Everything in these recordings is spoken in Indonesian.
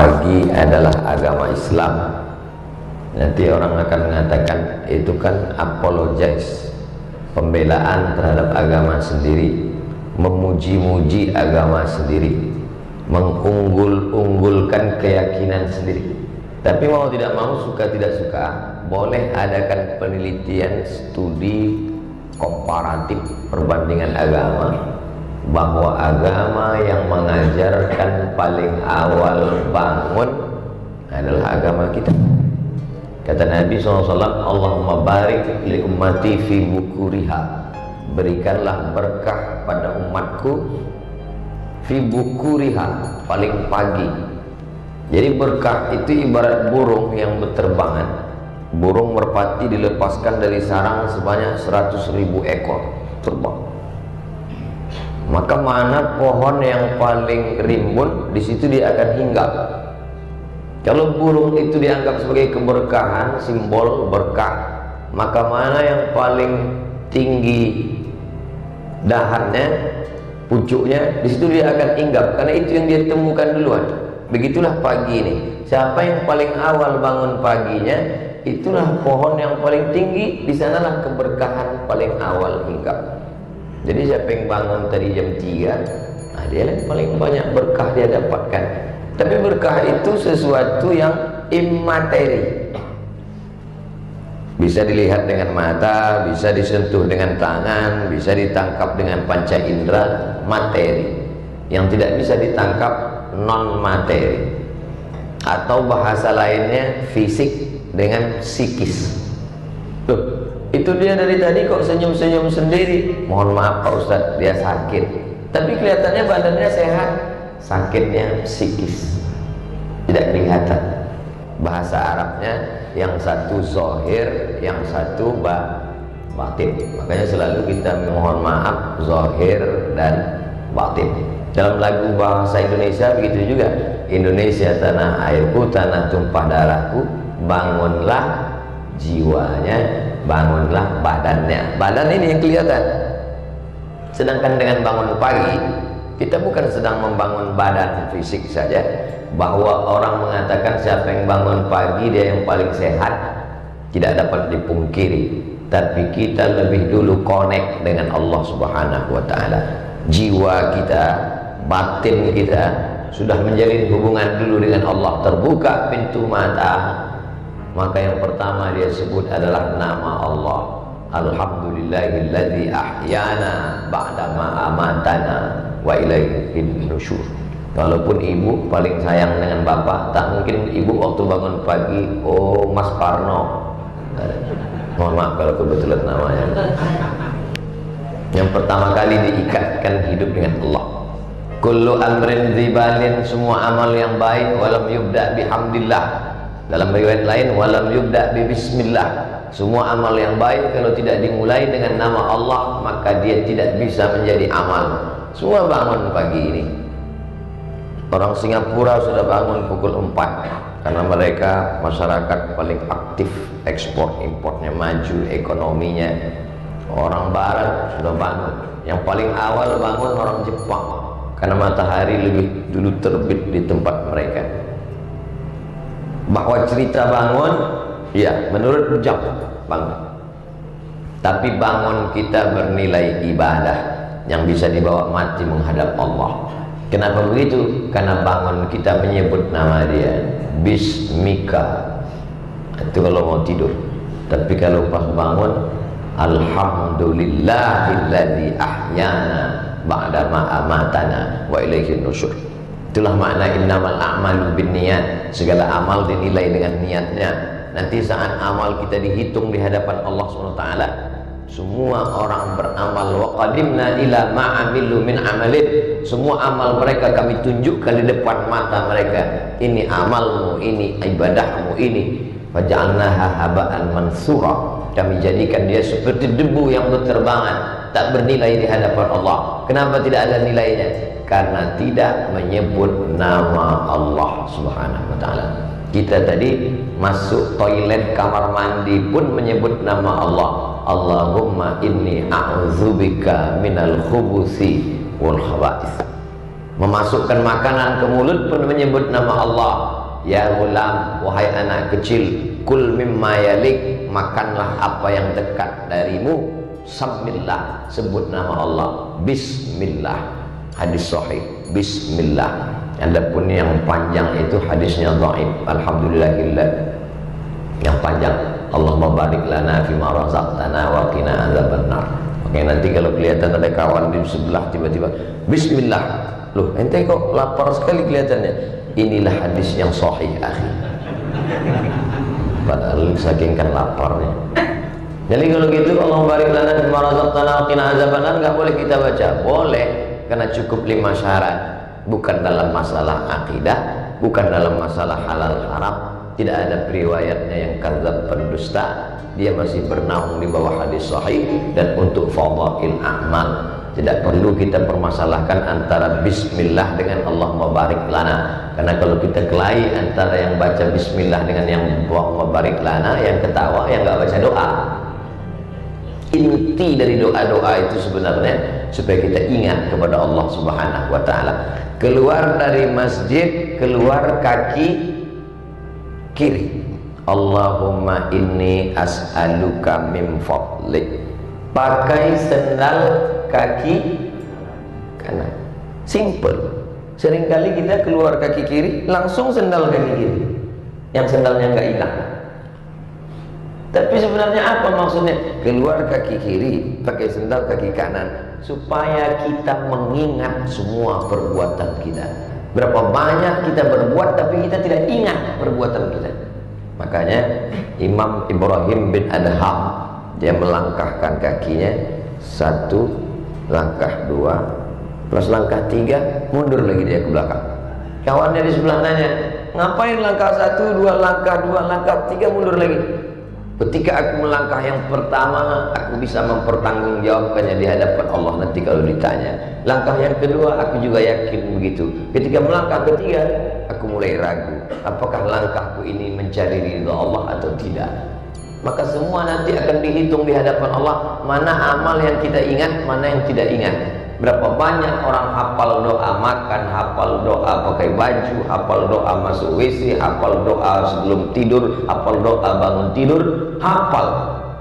pagi adalah agama Islam. Nanti orang akan mengatakan itu kan apologize, pembelaan terhadap agama sendiri, memuji-muji agama sendiri, mengunggul-unggulkan keyakinan sendiri. Tapi mau tidak mau, suka tidak suka, boleh adakan penelitian, studi komparatif perbandingan agama, bahwa agama yang mengajarkan paling awal bangun adalah agama kita. Kata Nabi SAW, Allahumma barik li ummati fi bukuriha, berikanlah berkah pada umatku fi bukuriha, paling pagi. Jadi berkah itu ibarat burung yang berterbangan. Burung merpati dilepaskan dari sarang sebanyak 100.000 ekor terbang. Maka mana pohon yang paling rimbun, di situ dia akan hinggap. Kalau burung itu dianggap sebagai keberkahan, simbol berkah, maka mana yang paling tinggi dahannya, pucuknya, di situ dia akan hinggap, karena itu yang dia temukan duluan. Begitulah pagi ini, siapa yang paling awal bangun paginya, itulah pohon yang paling tinggi, di sanalah keberkahan paling awal hinggap. Jadi siapa yang bangun tadi jam 3, dia yang paling banyak berkah dia dapatkan. Tapi berkah itu sesuatu yang imateri, bisa dilihat dengan mata, bisa disentuh dengan tangan, bisa ditangkap dengan panca indera, materi. Yang tidak bisa ditangkap non materi, atau bahasa lainnya fisik dengan psikis. Loh, itu dia dari tadi kok senyum-senyum sendiri. Mohon maaf Pak Ustadz, dia sakit, tapi kelihatannya badannya sehat. Sakitnya psikis, tidak kelihatan. Bahasa Arabnya yang satu zahir, yang satu batin. Makanya selalu kita mohon maaf zahir dan batin. Dalam lagu bahasa Indonesia begitu juga. Indonesia tanah airku, tanah tumpah darahku, bangunlah jiwanya, bangunlah badannya. Badan ini yang kelihatan. Sedangkan dengan bangun pagi, kita bukan sedang membangun badan fisik saja. Bahwa orang mengatakan siapa yang bangun pagi dia yang paling sehat, tidak dapat dipungkiri. Tapi kita lebih dulu connect dengan Allah Subhanahu wa ta'ala. Jiwa kita, batin kita sudah menjalin hubungan dulu dengan Allah. Terbuka pintu mata, maka yang pertama dia sebut adalah nama Allah. Alhamdulillahilladzi ahyana ba'dama amatana wa ilaihin nusyur. Walaupun ibu paling sayang dengan bapak, tak mungkin ibu waktu bangun pagi, oh Mas Parno, mohon maaf kalau kebetulan namanya, yang pertama kali diikatkan hidup dengan Allah. Kullu amrin dzibalin, semua amal yang baik, walam yubda bihamdillah. Dalam riwayat lain, walam yubda bi bismillah. Semua amal yang baik kalau tidak dimulai dengan nama Allah, maka dia tidak bisa menjadi amal. Semua bangun pagi ini. Orang Singapura sudah bangun pukul 4 karena mereka masyarakat paling aktif, ekspor importnya maju, ekonominya. Orang Barat sudah bangun. Yang paling awal bangun orang Jepang karena matahari lebih dulu terbit di tempat mereka. Bahwa cerita bangun, ya menurut jam bangun, tapi bangun kita bernilai ibadah yang bisa dibawa mati menghadap Allah. Kenapa begitu? Karena bangun kita menyebut nama dia, Bismika. Itu kalau mau tidur. Tapi kalau pas bangun, Alhamdulillahilladzi ahyana ba'dama amatana wa ilaihin nusyur. Itulah makna innamal a'malu binniyat. Segala amal dinilai dengan niatnya. Nanti saat amal kita dihitung di hadapan Allah SWT, semua orang beramal, wa qadimna ila ma'amilu min amalin, semua amal mereka kami tunjukkan di depan mata mereka. Ini amalmu, ini ibadahmu, ini faja'alnaha haba'an mansura, kami jadikan dia seperti debu yang berterbangan, tak bernilai di hadapan Allah. Kenapa tidak ada nilainya? Karena tidak menyebut nama Allah Subhanahu wa ta'ala. Kita tadi masuk toilet kamar mandi pun menyebut nama Allah. Allahumma inni a'udzubika minal khubuthi wal khaba'ith. Memasukkan makanan ke mulut pun menyebut nama Allah. Ya ghulam, wahai anak kecil, kul mimma yalik, makanlah apa yang dekat darimu. Samillah, sebut nama Allah. Bismillah. Hadis sahih, bismillah. Adapun yang panjang itu hadisnya dhaif. Alhamdulillahillah. Yang panjang, Allahumma barik lana fima razaqtana wa qina adzabannar. Oke, nanti kalau kelihatan ada kawan di sebelah tiba-tiba bismillah, loh ente kok lapar sekali kelihatannya. Inilah hadis yang sahih, akhi. Padahal saking kan laparnya. Jadi kalau gitu, Allahumma barik lana fima razaqtana wa qina adzabannar enggak boleh kita baca. Boleh, karena cukup 5 syarat. Bukan dalam masalah akidah, bukan dalam masalah halal haram, tidak ada periwayatnya yang kadzab pendusta. Dia masih bernaung di bawah hadis sahih. Dan untuk fadhail a'mal, tidak perlu kita permasalahkan antara bismillah dengan Allahumma barik lana. Karena kalau kita kelahi antara yang baca bismillah dengan yang Allahumma barik lana, yang ketawa yang nggak baca doa. Inti dari doa-doa itu sebenarnya supaya kita ingat kepada Allah Subhanahu wa taala. Keluar dari masjid, keluar kaki kiri. Allahumma inni as'aluka min fadlik. Pakai sendal kaki kanan. Simple. Seringkali kita keluar kaki kiri, langsung sendal kaki kiri. Yang sendalnya nggak hilang. Tapi sebenarnya apa maksudnya? Keluar kaki kiri, pakai sendal kaki kanan, supaya kita mengingat semua perbuatan kita. Berapa banyak kita berbuat tapi kita tidak ingat perbuatan kita. Makanya Imam Ibrahim bin Adham, dia melangkahkan kakinya, 1, langkah 2, terus langkah 3, mundur lagi dia ke belakang. Kawannya di sebelah nanya, ngapain langkah 1, 2, langkah 2, langkah 3, mundur lagi? Ketika aku melangkah yang pertama, aku bisa mempertanggungjawabkannya di hadapan Allah nanti kalau ditanya. Langkah yang kedua, aku juga yakin begitu. Ketika melangkah ketiga, aku mulai ragu, apakah langkahku ini mencari ridha Allah atau tidak. Maka semua nanti akan dihitung di hadapan Allah, mana amal yang kita ingat, mana yang tidak ingat. Berapa banyak orang hafal doa makan, hafal doa pakai baju, hafal doa masuk WC, hafal doa sebelum tidur, hafal doa bangun tidur, hafal,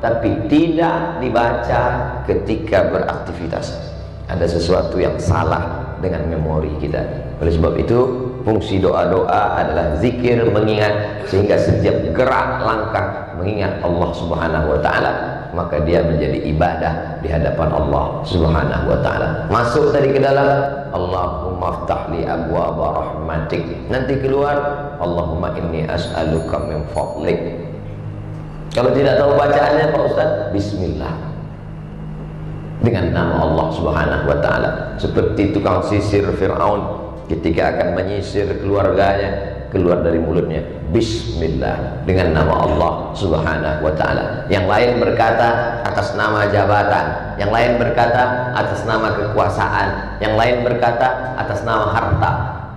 tapi tidak dibaca ketika beraktivitas. Ada sesuatu yang salah dengan memori kita. Oleh sebab itu, fungsi doa-doa adalah zikir, mengingat, sehingga setiap gerak langkah mengingat Allah Subhanahu wa taala, maka dia menjadi ibadah di hadapan Allah Subhanahu wa taala. Masuk tadi ke dalam, Allahumma ftahli abwaaba rahmatik. Nanti keluar, Allahumma inni as'aluka min fadlik. Kalau tidak tahu bacaannya Pak Ustaz, bismillah, dengan nama Allah Subhanahu wa taala. Seperti tukang sisir Fir'aun ketika akan menyisir keluarganya, keluar dari mulutnya bismillah, dengan nama Allah Subhanahu wa taala. Yang lain berkata atas nama jabatan, yang lain berkata atas nama kekuasaan, yang lain berkata atas nama harta.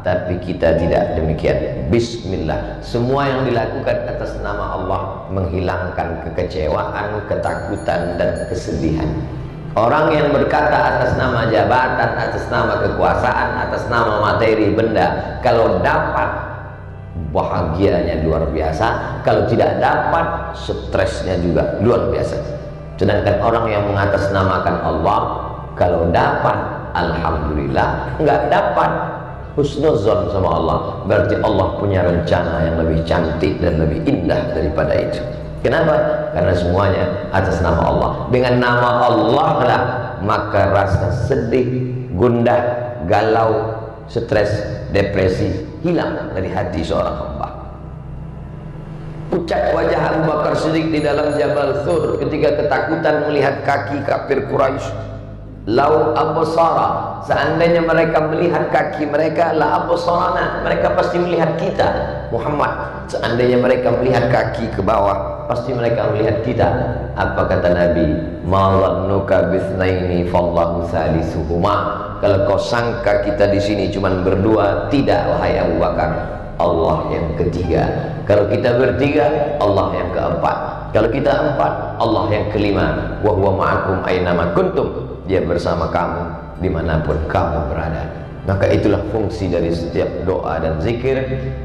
Tapi kita tidak demikian. Bismillah. Semua yang dilakukan atas nama Allah menghilangkan kekecewaan, ketakutan dan kesedihan. Orang yang berkata atas nama jabatan, atas nama kekuasaan, atas nama materi benda, kalau dapat bahagianya luar biasa, kalau tidak dapat stresnya juga luar biasa. Sedangkan orang yang mengatasnamakan Allah, kalau dapat alhamdulillah, nggak dapat husnuzon sama Allah, berarti Allah punya rencana yang lebih cantik dan lebih indah daripada itu. Kenapa? Karena semuanya atas nama Allah. Dengan nama Allah lah maka rasa sedih, gundah, galau, stres, depresi hilang dari hati seorang hamba. Pucat wajah Abu Bakar Siddiq di dalam Jabal Thur ketika ketakutan melihat kaki kafir Quraisy. Lau absara, seandainya mereka melihat kaki mereka, la absarana, mereka pasti melihat kita Muhammad. Seandainya mereka melihat kaki ke bawah, pasti mereka melihat kita. Apa kata Nabi? Ma dhannuka bitsnaini fallahu salisuhuma. Kalau kau sangka kita di sini cuma berdua, tidak wahai Abu Bakar, Allah yang ketiga. Kalau kita bertiga, Allah yang keempat. Kalau kita empat, Allah yang kelima. Wa huwa ma'akum aynama kuntum. Dia bersama kamu dimanapun kamu berada. Maka itulah fungsi dari setiap doa dan zikir,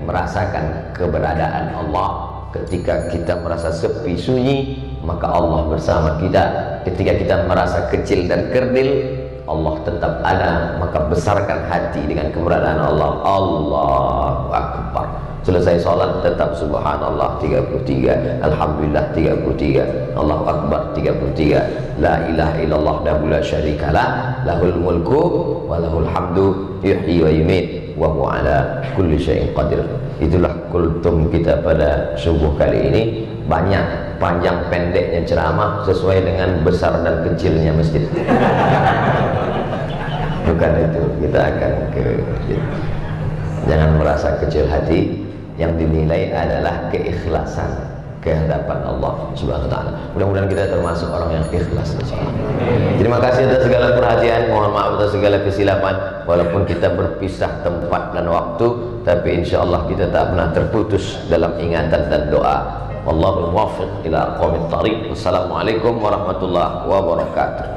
merasakan keberadaan Allah. Ketika kita merasa sepi sunyi, maka Allah bersama kita. Ketika kita merasa kecil dan kerdil, Allah tetap ada. Maka besarkan hati dengan keberadaan Allah. Allahu Akbar. Selesai sholat tetap subhanallah 33, alhamdulillah 33, Allahu Akbar 33, la ilaha illallah la syarikalah, lahul mulku wa lahul hamdu yuhyi wa yumiit wa huwa ala kulli syai'in qadir. Itulah kultum kita pada subuh kali ini. Banyak panjang pendeknya ceramah sesuai dengan besar dan kecilnya masjid. Bukan itu, kita akan ke masjid. Jangan merasa kecil hati. Yang dinilai adalah keikhlasan kehadapan Allah Subhanahu wa taala. Mudah-mudahan kita termasuk orang yang ikhlas insyaallah. Terima kasih atas segala perhatian, mohon maaf atas segala kesilapan. Walaupun kita berpisah tempat dan waktu, tapi insyaallah kita tak pernah terputus dalam ingatan dan doa. Wallahul muwaffiq ila aqwamit thariq. Wassalamualaikum warahmatullahi wabarakatuh.